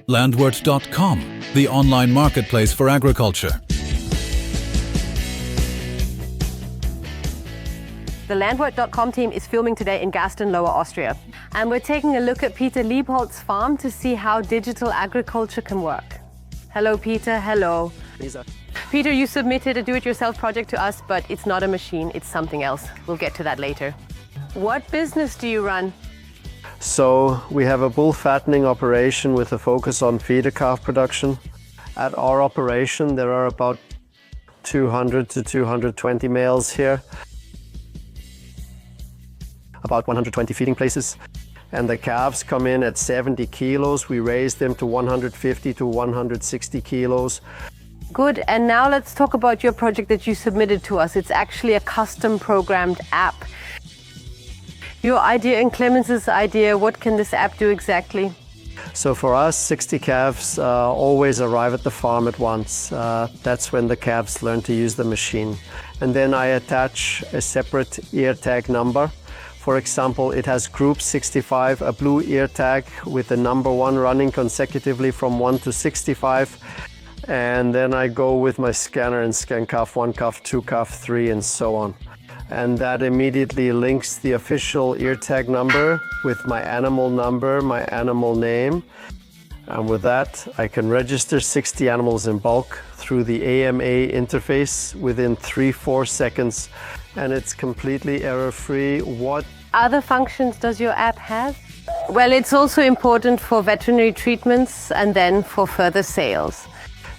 Landwirt.com, the online marketplace for agriculture. The Landwirt.com team is filming today in Gasten, Lower Austria. And we're taking a look at Peter Liebhold's farm to see how digital agriculture can work. Hello, Peter. Hello. Lisa. Peter, you submitted a do-it-yourself project to us, but it's not a machine, it's something else. We'll get to that later. What business do you run? So we have a bull fattening operation with a focus on feeder calf production. At our operation, there are about 200 to 220 males here, about 120 feeding places. And the calves come in at 70 kilos. We raise them to 150 to 160 kilos. Good, and now let's talk about your project that you submitted to us. It's actually a custom programmed app. Your idea and Clemens's idea, what can this app do exactly? So for us, 60 calves always arrive at the farm at once. That's when the calves learn to use the machine. And then I attach a separate ear tag number. For example, it has group 65, a blue ear tag with the number 1 running consecutively from 1 to 65. And then I go with my scanner and scan calf 1, calf 2, calf 3, and so on. And that immediately links the official ear tag number with my animal number, my animal name. And with that, I can register 60 animals in bulk through the AMA interface within 3-4 seconds. And it's completely error-free. What other functions does your app have? Well, it's also important for veterinary treatments and then for further sales.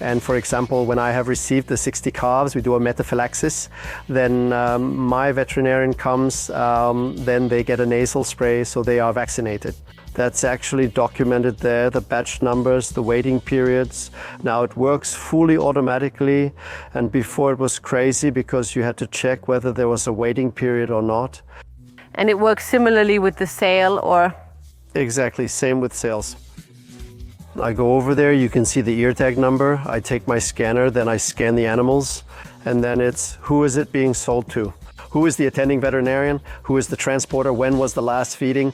And for example, when I have received the 60 calves, we do a metaphylaxis. Then my veterinarian comes, then they get a nasal spray, so they are vaccinated. That's actually documented there, the batch numbers, the waiting periods. Now it works fully automatically, and before it was crazy because you had to check whether there was a waiting period or not. And it works similarly with the sale, or? Exactly, same with sales. I go over there, you can see the ear tag number. I take my scanner, then I scan the animals, and then it's who is it being sold to? Who is the attending veterinarian? Who is the transporter? When was the last feeding?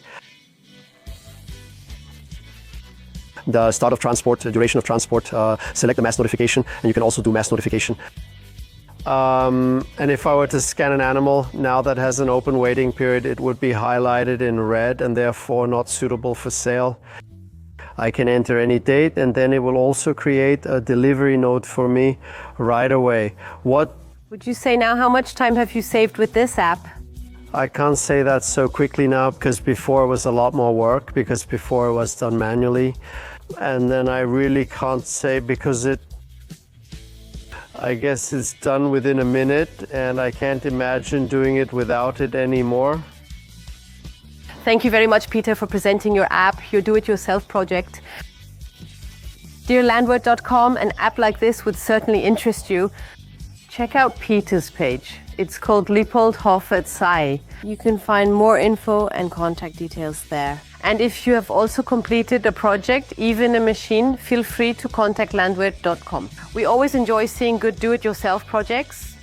The start of transport, the duration of transport, select the mass notification, and you can also do mass notification. And if I were to scan an animal now that has an open waiting period, it would be highlighted in red and therefore not suitable for sale. I can enter any date, and then it will also create a delivery note for me right away. What would you say now, how much time have you saved with this app? I can't say that so quickly now, because before it was a lot more work, because before it was done manually. And then I really can't say because I guess it's done within a minute, and I can't imagine doing it without it anymore. Thank you very much, Peter, for presenting your app, your do-it-yourself project. Dear Landwirt.com, an app like this would certainly interest you. Check out Peter's page. It's called Liebhold Hoffert Sei. You can find more info and contact details there. And if you have also completed a project, even a machine, feel free to contact Landwirt.com. We always enjoy seeing good do-it-yourself projects.